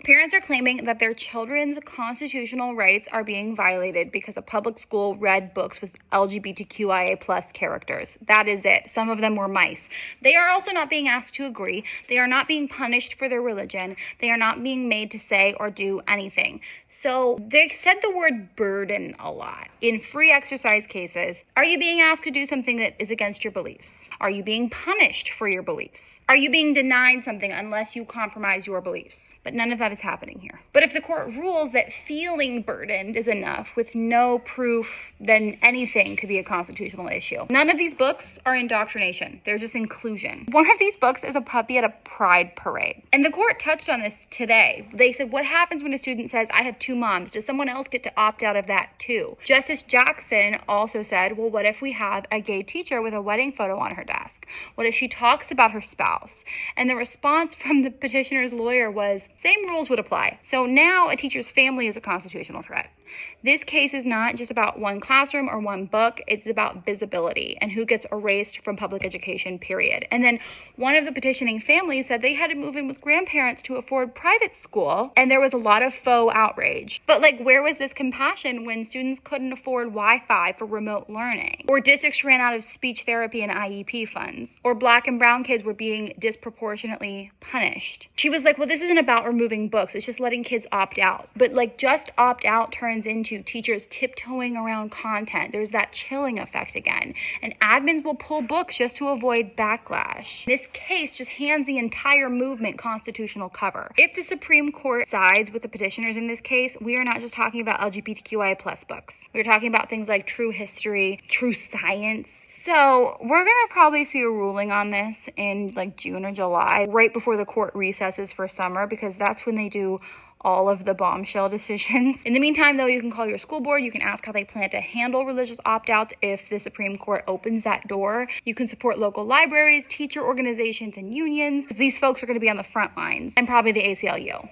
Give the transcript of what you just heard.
Parents are claiming that their children's constitutional rights are being violated because a public school read books with LGBTQIA plus characters. That is it. Some of them were mice. They are also not being asked to agree. They are not being punished for their religion. They are not being made to say or do anything. So they said the word burden a lot. In free exercise cases, are you being asked to do something that is against your beliefs? Are you being punished for your beliefs? Are you being denied something unless you compromise your beliefs? But none of that is happening here. But if the court rules that feeling burdened is enough with no proof, then anything could be a constitutional issue. None of these books are indoctrination. They're just inclusion. One of these books is a puppy at a pride parade. And the court touched on this today. They said, what happens when a student says, I have two moms? Does someone else get to opt out of that too? Justice Jackson also said, well, what if we have a gay teacher with a wedding photo on her desk? What if she talks about her spouse? And the response from the petitioner's lawyer was, same rules would apply. So now a teacher's family is a constitutional threat. This case is not just about one classroom or one book. It's about visibility and who gets erased from public education, period. And then one of the petitioning families said they had to move in with grandparents to afford private school, and there was a lot of faux outrage. But where was this compassion when students couldn't afford Wi-Fi for remote learning? Or districts ran out of speech therapy and IEP funds? Or Black and brown kids were being disproportionately punished? She was like, well, this isn't about removing books. It's just letting kids opt out. But just opt out turns into teachers tiptoeing around content. There's that chilling effect again. And admins will pull books just to avoid backlash. This case just hands the entire movement constitutional cover. If the Supreme Court sides with the petitioners in this case, we are not just talking about LGBTQI plus books. We're talking about things like true history, true science. So we're going to probably see a ruling on this in June or July, right before the court recesses for summer, because that's when they do all of the bombshell decisions. In the meantime, though, you can call your school board. You can ask how they plan to handle religious opt-outs if the Supreme Court opens that door. You can support local libraries, teacher organizations, and unions. These folks are going to be on the front lines, and probably the ACLU.